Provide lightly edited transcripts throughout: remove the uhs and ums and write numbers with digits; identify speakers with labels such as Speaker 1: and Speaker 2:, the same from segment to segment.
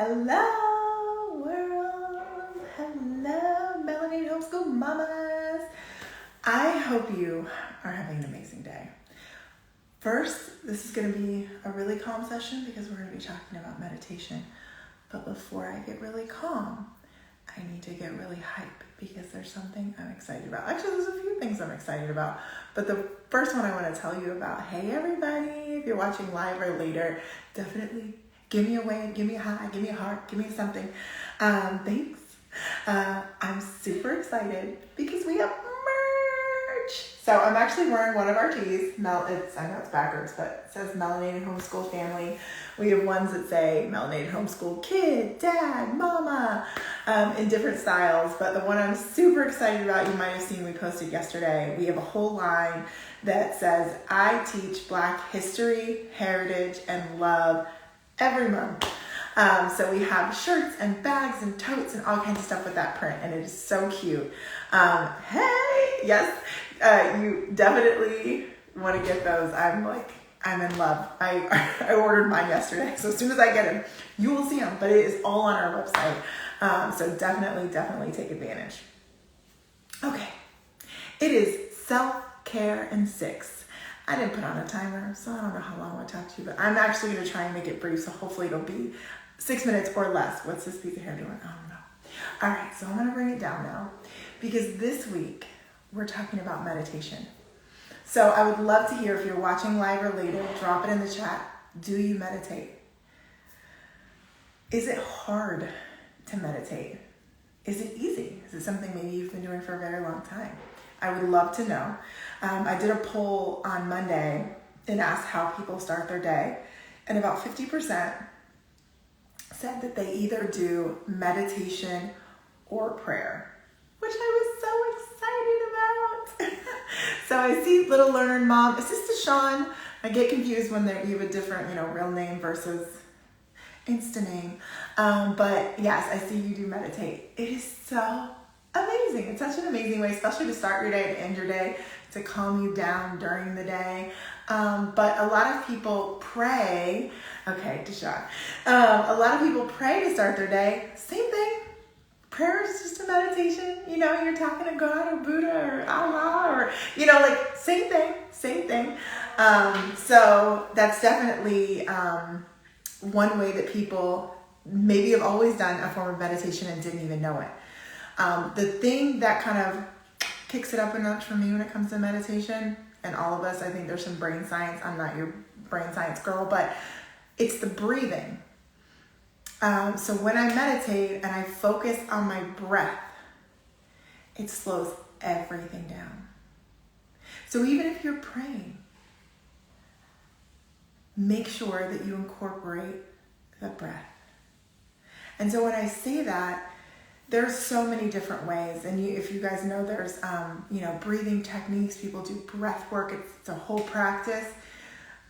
Speaker 1: Hello, world. Hello, Melanated Homeschool Mamas. I hope you are having an amazing day. First, this is going to be a really calm session because we're going to be talking about meditation. But before I get really calm, I need to get really hype because there's something I'm excited about. Actually, there's a few things I'm excited about. But the first one I want to tell you about, hey everybody, if you're watching live or later, definitely give me a wave, give me a hi, give me a heart, give me something. Thanks. I'm super excited because we have merch. So I'm actually wearing one of our tees. I know it's backwards, but it says Melanated Homeschool Family. We have ones that say Melanated Homeschool Kid, Dad, Mama, in different styles. But the one I'm super excited about, you might have seen we posted yesterday. We have a whole line that says, I teach Black history, heritage, and love every month. So we have shirts and bags and totes and all kinds of stuff with that print, and it is so cute. Hey, yes, you definitely want to get those. I'm in love. I ordered mine yesterday, so as soon as I get them, you will see them, but it is all on our website. So definitely take advantage. Okay, it is self-care in 6. I didn't put on a timer, so I don't know how long I'll talk to you, but I'm actually going to try and make it brief, so hopefully it'll be 6 minutes or less. What's this piece of hair doing? I don't know. All right, so I'm going to bring it down now because this week we're talking about meditation. So I would love to hear if you're watching live or later, drop it in the chat. Do you meditate? Is it hard to meditate? Is it easy? Is it something maybe you've been doing for a very long time? I would love to know. I did a poll on Monday and asked how people start their day, and about 50% said that they either do meditation or prayer, which I was so excited about. So I see Little Learned Mom. Is this Deshawn? I get confused when you have a different, real name versus Insta name. But yes, I see you do meditate. It is so amazing. It's such an amazing way, especially to start your day, to end your day, to calm you down during the day. But a lot of people pray. Okay, Deshawn. A lot of people pray to start their day. Same thing. Prayer is just a meditation. You're talking to God or Buddha or Allah or, same thing. So that's definitely one way that people maybe have always done a form of meditation and didn't even know it. The thing that kind of kicks it up a notch for me when it comes to meditation, and all of us, I think there's some brain science. I'm not your brain science girl, but it's the breathing. So when I meditate and I focus on my breath, it slows everything down. So even if you're praying, make sure that you incorporate the breath. And so when I say that, there's so many different ways. And if you guys know, there's, breathing techniques. People do breath work. It's a whole practice.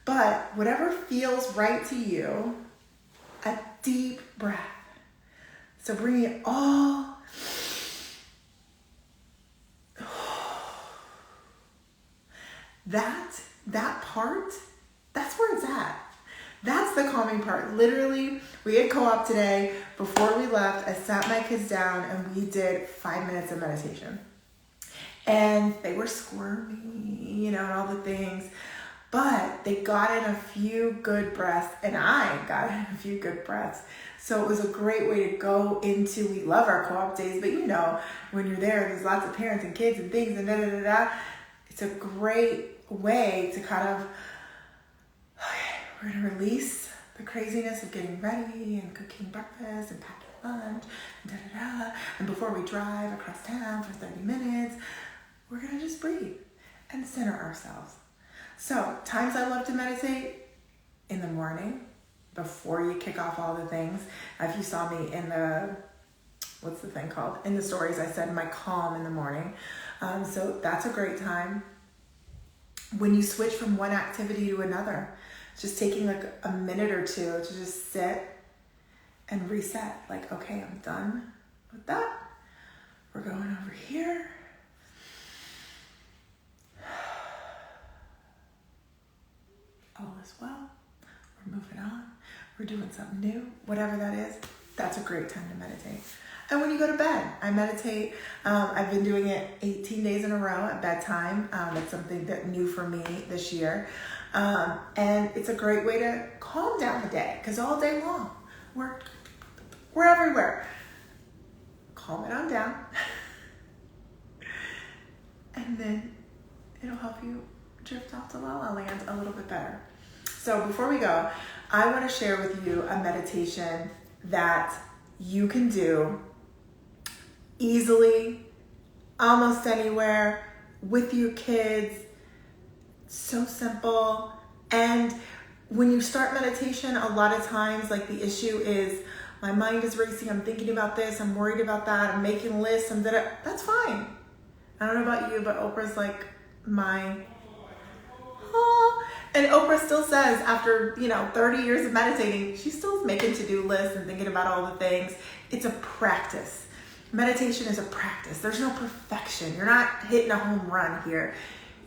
Speaker 1: But whatever feels right to you, a deep breath. So bring it all. That part, that's where it's at. That's the calming part. Literally, we had co-op today. Before we left, I sat my kids down and we did 5 minutes of meditation. And they were squirmy, and all the things. But they got in a few good breaths, and I got in a few good breaths. So it was a great way to go into, we love our co-op days, but when you're there's lots of parents and kids and things and da-da-da-da. It's a great way to kind of, we're going to release the craziness of getting ready and cooking breakfast and packing lunch and da-da-da. And before we drive across town for 30 minutes, we're going to just breathe and center ourselves. So times I love to meditate in the morning before you kick off all the things. If you saw me in what's the thing called? In the stories, I said my calm in the morning. So that's a great time. When you switch from one activity to another, just taking like a minute or two to just sit and reset. Like, okay, I'm done with that. We're going over here. All is well. We're moving on. We're doing something new, whatever that is. that's a great time to meditate. And when you go to bed, I meditate. I've been doing it 18 days in a row at bedtime. It's something that new for me this year. And it's a great way to calm down the day, because all day long, we're everywhere. Calm it on down. And then it'll help you drift off to La La Land a little bit better. So before we go, I want to share with you a meditation that you can do easily, almost anywhere, with your kids. So simple. And when you start meditation, a lot of times, like, the issue is my mind is racing, I'm thinking about this, I'm worried about that, I'm making lists, that's fine. I don't know about you, but Oprah's like my, and Oprah still says after, 30 years of meditating, she still is making to-do lists and thinking about all the things. It's a practice. Meditation is a practice. There's no perfection. You're not hitting a home run here.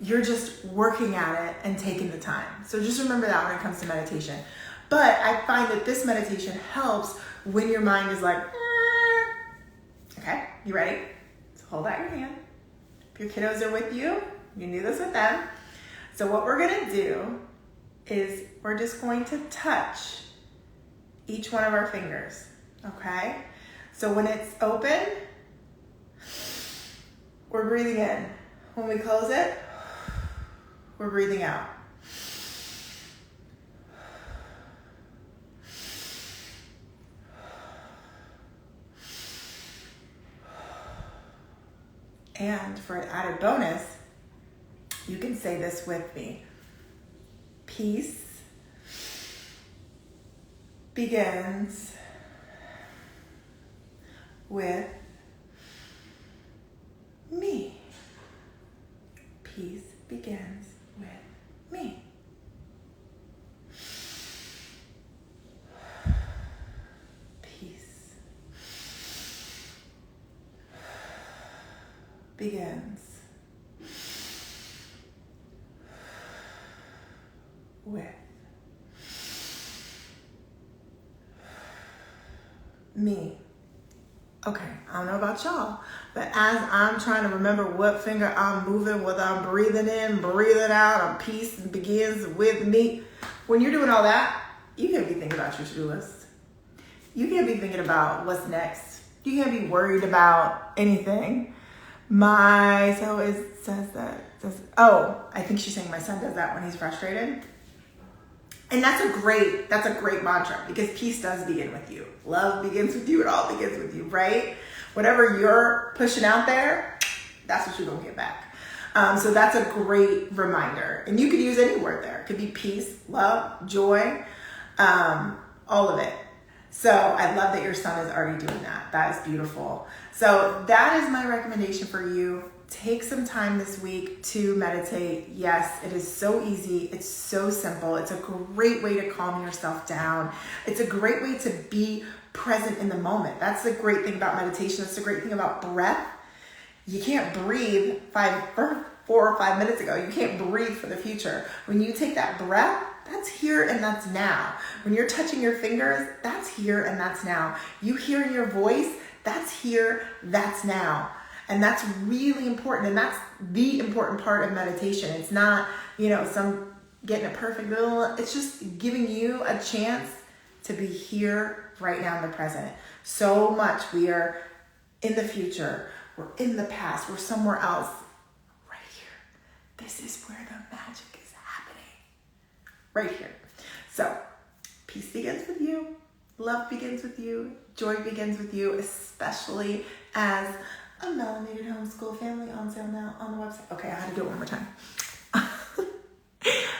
Speaker 1: You're just working at it and taking the time. So just remember that when it comes to meditation. But I find that this meditation helps when your mind is like, okay, you ready? So hold out your hand. If your kiddos are with you, you can do this with them. So what we're gonna do is we're just going to touch each one of our fingers, okay? So when it's open, we're breathing in. When we close it, we're breathing out. And for an added bonus, you can say this with me. Peace begins with me. Peace begins with me. Peace begins with me. Okay, I don't know about y'all, but as I'm trying to remember what finger I'm moving, whether I'm breathing in, breathing out, or peace begins with me. When you're doing all that, you can't be thinking about your to-do list. You can't be thinking about what's next. You can't be worried about anything. I think she's saying my son does that when he's frustrated. And that's a great mantra, because peace does begin with you. Love begins with you. It all begins with you, right? Whatever you're pushing out there, that's what you're going to get back. So that's a great reminder. And you could use any word there. It could be peace, love, joy, all of it. So I love that your son is already doing that. That is beautiful. So that is my recommendation for you. Take some time this week to meditate. Yes, it is so easy. It's so simple. It's a great way to calm yourself down. It's a great way to be present in the moment. That's the great thing about meditation. That's the great thing about breath. You can't breathe 4 or 5 minutes ago. You can't breathe for the future. When you take that breath, that's here and that's now. When you're touching your fingers, that's here and that's now. You hearing your voice, that's here, that's now. And that's really important. And that's the important part of meditation. It's not, some getting it perfect. It's just giving you a chance to be here right now in the present. So much we are in the future. We're in the past. We're somewhere else. Right here. This is where the magic is happening. Right here. So peace begins with you. Love begins with you. Joy begins with you, especially as a melanated homeschool family, on sale now on the website. Okay, I had to do it one more time.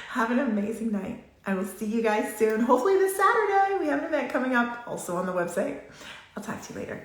Speaker 1: Have an amazing night. I will see you guys soon. Hopefully this Saturday. We have an event coming up also on the website. I'll talk to you later.